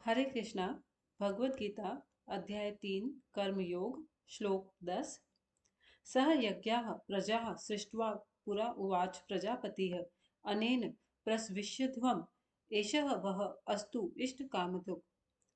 हरे कृष्णा। भगवद गीता अध्याय 3 कर्मयोग श्लोक 10। सह यज्ञाः प्रजाः सृष्ट्वा पुरा उवाच प्रजापतिः अनेन प्रसविष्यध्वम् एषः वः अस्तु इष्ट कामधुक्।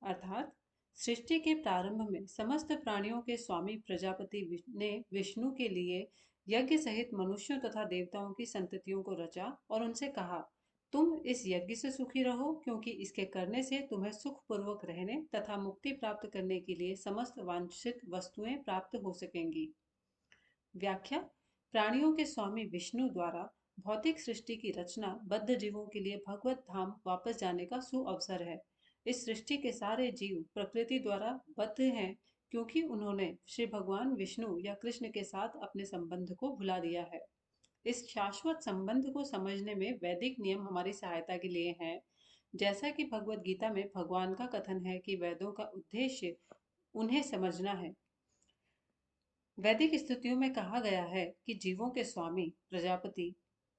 अर्थात सृष्टि के प्रारंभ में समस्त प्राणियों के स्वामी प्रजापति ने विष्णु के लिए यज्ञ सहित मनुष्यों तथा देवताओं की संततियों को रचा और उनसे कहा, तुम इस यज्ञ से सुखी रहो, क्योंकि इसके करने से तुम्हें सुख पूर्वक रहने तथा मुक्ति प्राप्त करने के लिए समस्त वांछित वस्तुएं प्राप्त हो सकेंगी। व्याख्या। प्राणियों के स्वामी विष्णु द्वारा भौतिक सृष्टि की रचना बद्ध जीवों के लिए भगवत धाम वापस जाने का सुअवसर है। इस सृष्टि के सारे जीव प्रकृति द्वारा बद्ध हैं, क्योंकि उन्होंने श्री भगवान विष्णु या कृष्ण के साथ अपने संबंध को भुला दिया है। इस शाश्वत संबंध को समझने में वैदिक नियम हमारी सहायता के लिए हैं। जैसा कि भगवत गीता में भगवान का कथन है कि वेदों का उद्देश्य उन्हें समझना है। वैदिक स्तुतियों में कहा गया है कि जीवों के स्वामी प्रजापति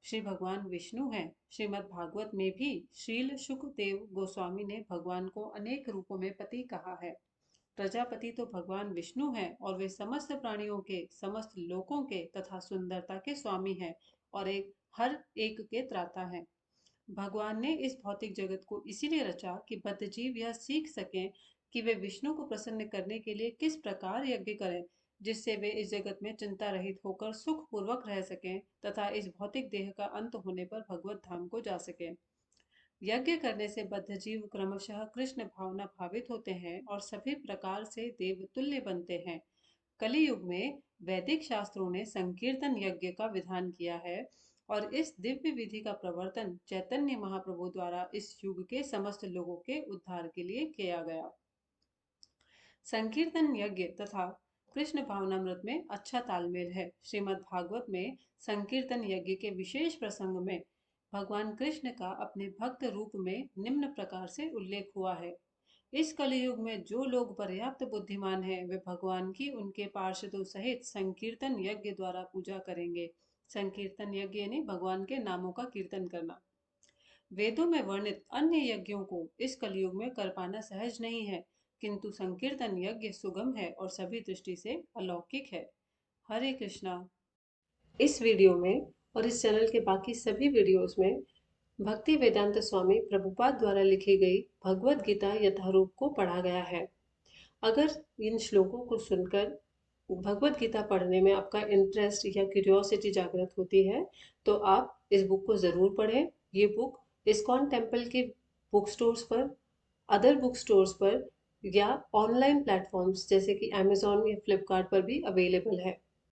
श्री भगवान विष्णु हैं। श्रीमद् भागवत में भी श्रील शुकदेव गोस्वामी ने भगवान को अनेक रूपों में पति कहा है। प्रजापति तो भगवान विष्णु हैं और वे समस्त प्राणियों के, समस्त लोकों के तथा सुंदरता के स्वामी हैं और हर एक के त्राता हैं। भगवान ने इस भौतिक जगत को इसीलिए रचा कि बद्ध जीव यह सीख सकें कि वे विष्णु को प्रसन्न करने के लिए किस प्रकार यज्ञ करें, जिससे वे इस जगत में चिंता रहित होकर सुख पूर्वक रह सकें तथा इस भौतिक देह का अंत होने पर भगवत धाम को जा सकें। यज्ञ करने से बद्ध जीव क्रमशः कृष्ण भावना भावित होते हैं और सभी प्रकार से देवतुल्य बनते हैं। कलियुग में वैदिक शास्त्रों ने संकीर्तन यज्ञ का विधान किया है और इस दिव्य विधि का प्रवर्तन चैतन्य महाप्रभु द्वारा इस युग के समस्त लोगों के उद्धार के लिए किया गया। संकीर्तन यज्ञ तथा कृष्ण भावनामृत में अच्छा तालमेल है। श्रीमद् भागवत में संकीर्तन यज्ञ के विशेष प्रसंग में भगवान कृष्ण का अपने भक्त रूप में निम्न प्रकार से उल्लेख हुआ है। इस कलयुग में जो लोग पर्याप्त बुद्धिमान हैं, वे भगवान की उनके पार्षदों सहित संकीर्तन यज्ञ द्वारा पूजा करेंगे। संकीर्तन यज्ञ यानी भगवान के नामों का कीर्तन करना। वेदों में वर्णित अन्य यज्ञों को इस कलयुग में कर पाना सहज नहीं है, किंतु संकीर्तन यज्ञ सुगम है और सभी दृष्टि से अलौकिक है। हरे कृष्णा। इस वीडियो में और इस चैनल के बाकी सभी वीडियोस में भक्ति वेदांत स्वामी प्रभुपाद द्वारा लिखी गई भगवद गीता यथारूप को पढ़ा गया है। अगर इन श्लोकों को सुनकर भगवद गीता पढ़ने में आपका इंटरेस्ट या क्यूरियोसिटी जागृत होती है, तो आप इस बुक को ज़रूर पढ़ें। ये बुक इस्कॉन टेम्पल के बुक स्टोर्स पर, अदर बुक स्टोर्स पर या ऑनलाइन प्लेटफॉर्म्स जैसे कि अमेजॉन या फ्लिपकार्ट पर भी अवेलेबल है।